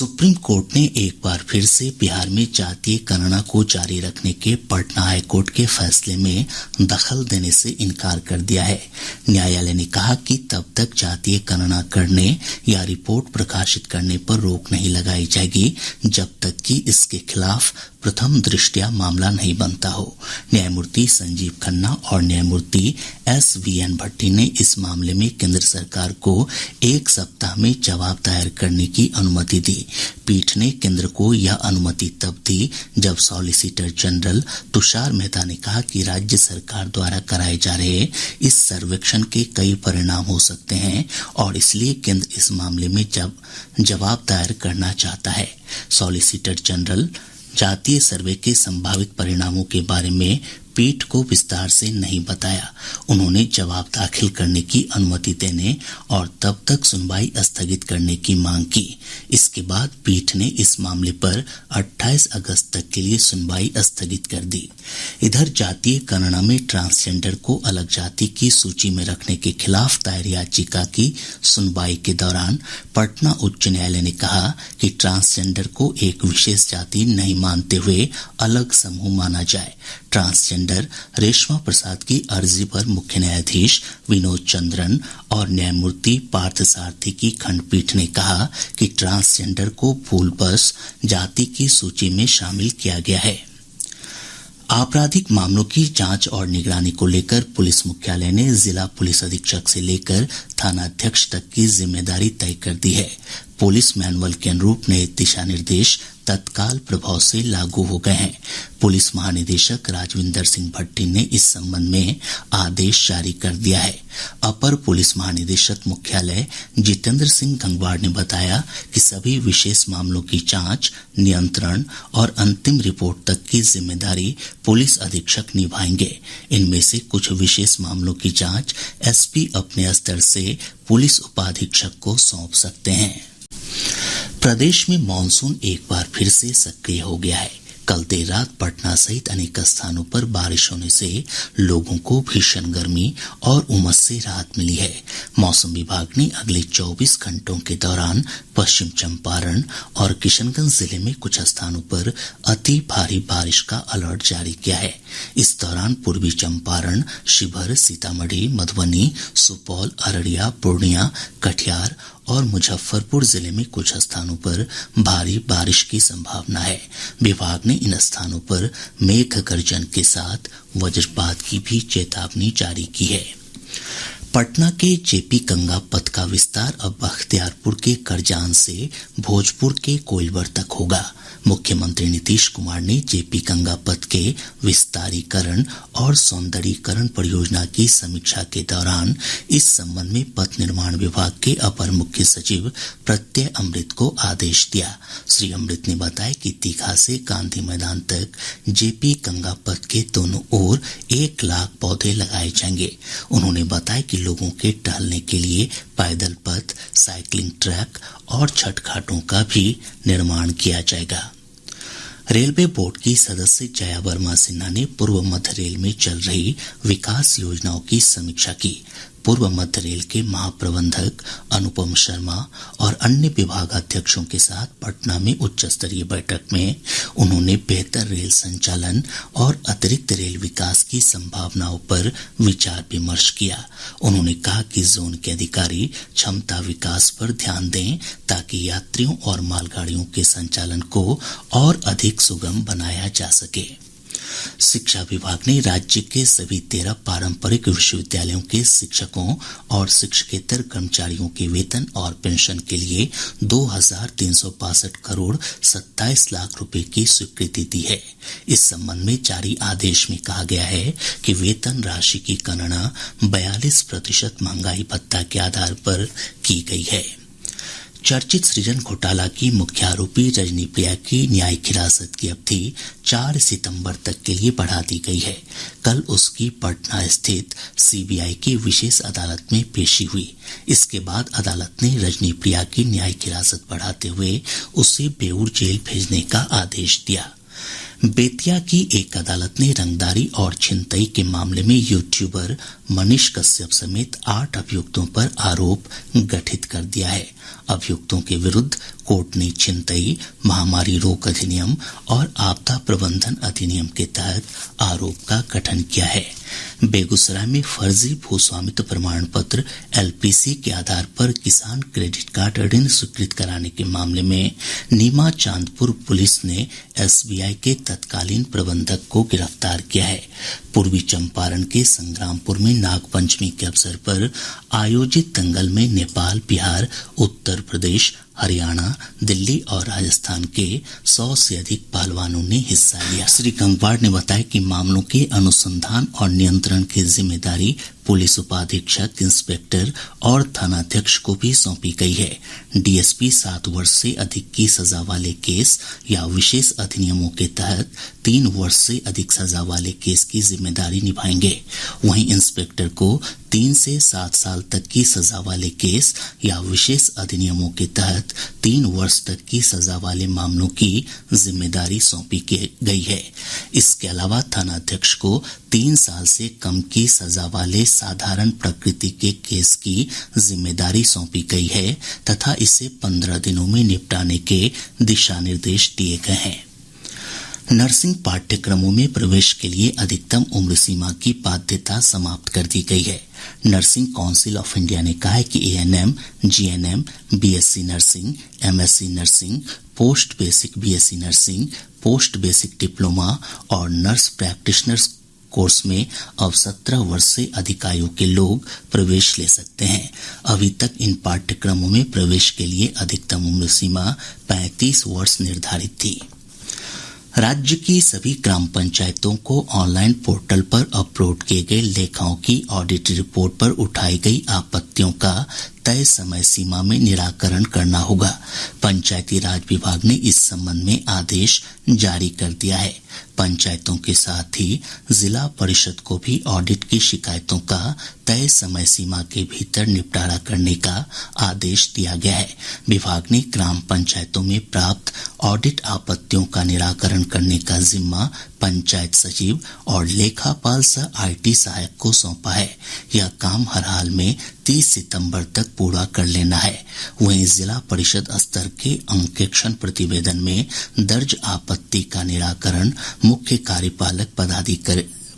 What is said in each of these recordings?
Supreme court ने एक बार फिर से बिहार में जातीय गणना को जारी रखने के पटना हाई कोर्ट के फैसले में दखल देने से इनकार कर दिया है। न्यायालय ने कहा कि तब तक जातीय गणना करने या रिपोर्ट प्रकाशित करने पर रोक नहीं लगाई जाएगी जब तक कि इसके खिलाफ प्रथम दृष्टया मामला नहीं बनता हो। न्यायमूर्ति संजीव खन्ना और न्यायमूर्ति SVN भट्टी ने इस मामले में केंद्र सरकार को 1 सप्ताह में जवाब दायर करने की अनुमति दी। पीठ ने केंद्र को यह अनुमति तब दी जब सॉलिसिटर जनरल तुषार मेहता ने कहा कि राज्य सरकार द्वारा कराए जा रहे इस सर्वेक्षण के कई परिणाम हो सकते हैं और इसलिए केंद्र इस मामले में जवाब दायर करना चाहता है। सॉलिसिटर जनरल जातीय सर्वे के संभावित परिणामों के बारे में पीठ को विस्तार से नहीं बताया। उन्होंने जवाब दाखिल करने की अनुमति देने और तब तक सुनवाई स्थगित करने की मांग की। इसके बाद पीठ ने इस मामले पर 28 अगस्त तक के लिए सुनवाई स्थगित कर दी। इधर जातीय गणना में ट्रांसजेंडर को अलग जाति की सूची में रखने के खिलाफ दायर याचिका की सुनवाई के दौरान पटना उच्च न्यायालय ने कहा कि ट्रांसजेंडर को एक विशेष जाति नहीं मानते हुए अलग समूह माना जाए। ट्रांसजेंडर रेशमा प्रसाद की अर्जी पर मुख्य न्यायाधीश विनोद चंद्रन और न्यायमूर्ति पार्थ सारथी की खंडपीठ ने कहा कि ट्रांसजेंडर को भूलवश जाति की सूची में शामिल किया गया है। आपराधिक मामलों की जांच और निगरानी को लेकर पुलिस मुख्यालय ने जिला पुलिस अधीक्षक से लेकर थानाध्यक्ष तक की जिम्मेदारी तय कर दी है। पुलिस मैनुअल के अनुरूप नए दिशा निर्देश तत्काल प्रभाव से लागू हो गए हैं। पुलिस महानिदेशक राजविंदर सिंह भट्टी ने इस संबंध में आदेश जारी कर दिया है। अपर पुलिस महानिदेशक मुख्यालय जितेंद्र सिंह गंगवार ने बताया कि सभी विशेष मामलों की जांच, नियंत्रण और अंतिम रिपोर्ट तक की जिम्मेदारी पुलिस अधीक्षक निभाएंगे। इनमें से कुछ विशेष मामलों की जांच SP अपने स्तर से पुलिस उपाधीक्षक को सौंप सकते हैं। प्रदेश में मानसून एक बार फिर से सक्रिय हो गया है। कल देर रात पटना सहित अनेक स्थानों पर बारिश होने से लोगों को भीषण गर्मी और उमस से राहत मिली है। मौसम विभाग ने अगले 24 घंटों के दौरान पश्चिम चंपारण और किशनगंज जिले में कुछ स्थानों पर अति भारी बारिश का अलर्ट जारी किया है। इस दौरान पूर्वी चंपारण, शिवहर, सीतामढ़ी, मधुबनी, सुपौल, अररिया, पूर्णिया, कटिहार और मुजफ्फरपुर जिले में कुछ स्थानों पर भारी बारिश की संभावना है। विभाग ने इन स्थानों पर मेघ गर्जन के साथ वज्रपात की भी चेतावनी जारी की है। पटना के JP गंगा पथ का विस्तार अब बख्तियारपुर के करजान से भोजपुर के कोइलवर तक होगा। मुख्यमंत्री नीतीश कुमार ने JP गंगा पथ के विस्तारीकरण और सौंदर्यीकरण परियोजना की समीक्षा के दौरान इस संबंध में पथ निर्माण विभाग के अपर मुख्य सचिव प्रत्यय अमृत को आदेश दिया। श्री अमृत ने बताया कि दीघा से गांधी मैदान तक JP गंगा पथ के दोनों ओर 1 लाख पौधे लगाए जाएंगे। उन्होंने बताया कि लोगों के टहलने के लिए पैदल पथ, साइकिलिंग ट्रैक और छठ घाटों का भी निर्माण किया जाएगा। रेलवे बोर्ड की सदस्य जया वर्मा सिन्हा ने पूर्व मध्य रेल में चल रही विकास योजनाओं की समीक्षा की। पूर्व मध्य रेल के महाप्रबंधक अनुपम शर्मा और अन्य विभागाध्यक्षों के साथ पटना में उच्च स्तरीय बैठक में उन्होंने बेहतर रेल संचालन और अतिरिक्त रेल विकास की संभावनाओं पर विचार विमर्श किया। उन्होंने कहा कि जोन के अधिकारी क्षमता विकास पर ध्यान दें ताकि यात्रियों और मालगाड़ियों के संचालन को और अधिक सुगम बनाया जा सके। शिक्षा विभाग ने राज्य के सभी 13 पारंपरिक विश्वविद्यालयों के शिक्षकों और शिक्षकेतर कर्मचारियों के वेतन और पेंशन के लिए 2,362 करोड़ 27 लाख रुपए की स्वीकृति दी है। इस संबंध में जारी आदेश में कहा गया है कि वेतन राशि की गणना 42% महंगाई भत्ता के आधार पर की गई है। चर्चित सृजन घोटाला की मुख्य आरोपी रजनी प्रिया की न्यायिक हिरासत की अवधि 4 सितंबर तक के लिए बढ़ा दी गई है। कल उसकी पटना स्थित CBI की विशेष अदालत में पेशी हुई। इसके बाद अदालत ने रजनी प्रिया की न्यायिक हिरासत बढ़ाते हुए उसे बेऊर जेल भेजने का आदेश दिया। बेतिया की एक अदालत ने रंगदारी और छिनतई के मामले में यूट्यूबर मनीष कश्यप समेत 8 अभियुक्तों पर आरोप गठित कर दिया है। अभियुक्तों के विरुद्ध कोर्ट ने छिनतई, महामारी रोक अधिनियम और आपदा प्रबंधन अधिनियम के तहत आरोप का गठन किया है। बेगूसराय में फर्जी भूस्वामित्व प्रमाण पत्र एलपीसी के आधार पर किसान क्रेडिट कार्ड ऋण स्वीकृत कराने के मामले में नीमा चांदपुर पुलिस ने एसबीआई के तत्कालीन प्रबंधक को गिरफ्तार किया है। पूर्वी चंपारण के संग्रामपुर में नागपंचमी के अवसर पर आयोजित दंगल में नेपाल, बिहार, उत्तर प्रदेश, हरियाणा, दिल्ली और राजस्थान के 100 से अधिक पहलवानों ने हिस्सा लिया। श्री गंगवार ने बताया कि मामलों के अनुसंधान और नियंत्रण की जिम्मेदारी पुलिस उपाधीक्षक, इंस्पेक्टर और थानाध्यक्ष को भी सौंपी गई है। डीएसपी 7 वर्ष से अधिक की सजा वाले केस या विशेष अधिनियमों के तहत 3 वर्ष से अधिक सजा वाले केस की जिम्मेदारी निभाएंगे। वहीं इंस्पेक्टर को 3 से 7 साल तक की सजा वाले केस या विशेष अधिनियमों के तहत 3 वर्ष तक की सजा वाले मामलों की जिम्मेदारी सौंपी गई है। इसके अलावा थानाध्यक्ष को 3 साल से कम की सजा वाले साधारण प्रकृति के केस की जिम्मेदारी सौंपी गई है तथा इसे 15 दिनों में निपटाने के दिशा निर्देश दिए गए हैं। नर्सिंग पाठ्यक्रमों में प्रवेश के लिए अधिकतम उम्र सीमा की बाध्यता समाप्त कर दी गई है। नर्सिंग काउंसिल ऑफ इंडिया ने कहा है कि ANM, GNM, BSc nursing, MSc nursing, post basic BSc nursing, post basic diploma और नर्स प्रैक्टिशनर्स कोर्स में अब 17 वर्ष से अधिक आयु के लोग प्रवेश ले सकते हैं। अभी तक इन पाठ्यक्रमों में प्रवेश के लिए अधिकतम उम्र सीमा 35 वर्ष निर्धारित थी। राज्य की सभी ग्राम पंचायतों को ऑनलाइन पोर्टल पर अपलोड किए गए लेखाओं की ऑडिट रिपोर्ट पर उठाई गई आपत्तियों का तय समय सीमा में निराकरण करना होगा। पंचायती राज विभाग ने इस संबंध में आदेश जारी कर दिया है। पंचायतों के साथ ही जिला परिषद को भी ऑडिट की शिकायतों का तय समय सीमा के भीतर निपटारा करने का आदेश दिया गया है। विभाग ने ग्राम पंचायतों में प्राप्त ऑडिट आपत्तियों का निराकरण करने का जिम्मा पंचायत सचिव और लेखापाल सह आईटी सहायक को सौंपा है। यह काम हर हाल में 30 सितंबर तक पूरा कर लेना है। वहीं जिला परिषद स्तर के अंकेक्षण प्रतिवेदन में दर्ज आपत्ति का निराकरण मुख्य कार्यपालक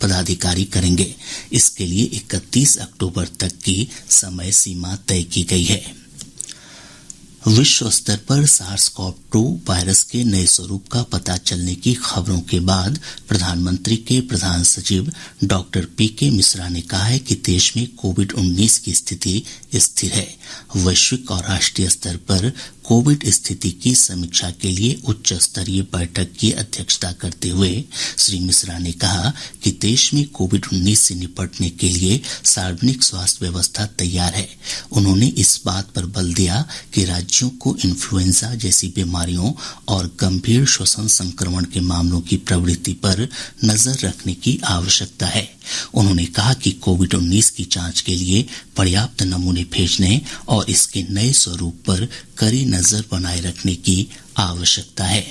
पदाधिकारी करेंगे। इसके लिए 31 अक्टूबर तक की समय सीमा तय की गई है। विश्व स्तर पर SARS-CoV-2 वायरस के नए स्वरूप का पता चलने की खबरों के बाद प्रधानमंत्री के प्रधान सचिव डॉक्टर पीके मिश्रा ने कहा है कि देश में कोविड-19 की स्थिति स्थिर है। वैश्विक और राष्ट्रीय स्तर पर कोविड स्थिति की समीक्षा के लिए उच्च स्तरीय बैठक की अध्यक्षता करते हुए श्री मिश्रा ने कहा कि देश में कोविड-19 से निपटने के लिए सार्वजनिक स्वास्थ्य व्यवस्था तैयार है। उन्होंने इस बात पर बल दिया कि राज्यों को इन्फ्लुएंजा जैसी बीमारियों और गंभीर श्वसन संक्रमण के मामलों की प्रवृत्ति पर नजर रखने की आवश्यकता है। उन्होंने कहा कि कोविड-19 की जांच के लिए पर्याप्त नमूने भेजने और इसके नए स्वरूप पर कड़ी नजर बनाए रखने की आवश्यकता है।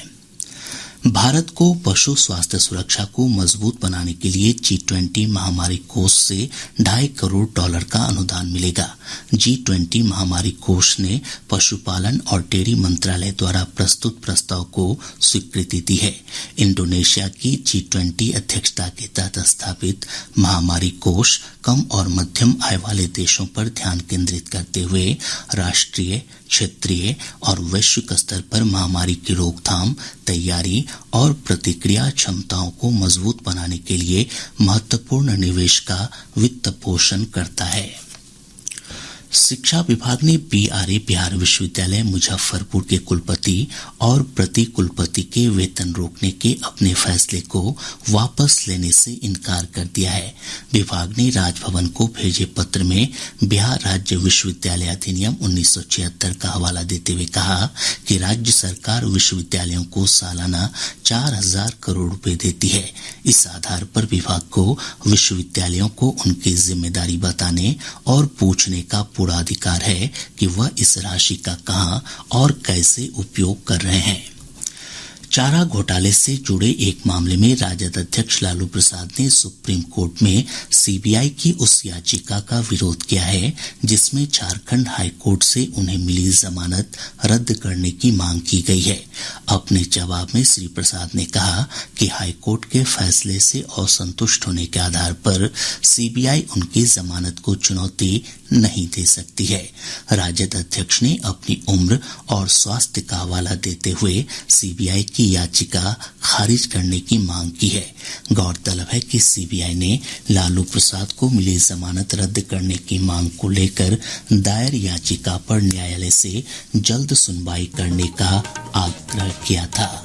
भारत को पशु स्वास्थ्य सुरक्षा को मजबूत बनाने के लिए G20 महामारी कोष से $2.5 करोड़ का अनुदान मिलेगा। G20 महामारी कोष ने पशुपालन और डेयरी मंत्रालय द्वारा प्रस्तुत प्रस्ताव को स्वीकृति दी है। इंडोनेशिया की G20 अध्यक्षता के तहत स्थापित महामारी कोष कम और मध्यम आय वाले देशों पर ध्यान केंद्रित करते हुए राष्ट्रीय, क्षेत्रीय और वैश्विक स्तर पर महामारी की रोकथाम, तैयारी और प्रतिक्रिया क्षमताओं को मजबूत बनाने के लिए महत्वपूर्ण निवेश का वित्त पोषण करता है। शिक्षा विभाग ने बीआरए बिहार विश्वविद्यालय मुजफ्फरपुर के कुलपति और प्रति कुलपति के वेतन रोकने के अपने फैसले को वापस लेने से इनकार कर दिया है। विभाग ने राजभवन को भेजे पत्र में बिहार राज्य विश्वविद्यालय अधिनियम 1976 का हवाला देते हुए कहा कि राज्य सरकार विश्वविद्यालयों को सालाना 4,000 करोड़ रुपए देती है। इस आधार पर विभाग को विश्वविद्यालयों को उनकी जिम्मेदारी बताने और पूछने का पूरा अधिकार है कि वह इस राशि का कहां और कैसे उपयोग कर रहे हैं। चारा घोटाले से जुड़े एक मामले में राजद अध्यक्ष लालू प्रसाद ने सुप्रीम कोर्ट में सीबीआई की उस याचिका का विरोध किया है जिसमें झारखंड हाई कोर्ट से उन्हें मिली जमानत रद्द करने की मांग की गई है। अपने जवाब में श्री प्रसाद ने कहा कि हाई कोर्ट के फैसले से असंतुष्ट होने के आधार पर सीबीआई उनकी जमानत को चुनौती नहीं दे सकती है। राजद अध्यक्ष ने अपनी उम्र और स्वास्थ्य का हवाला देते हुए सीबीआई की याचिका खारिज करने की मांग की है। गौरतलब है कि सीबीआई ने लालू प्रसाद को मिली जमानत रद्द करने की मांग को लेकर दायर याचिका पर न्यायालय से जल्द सुनवाई करने का आग्रह किया था।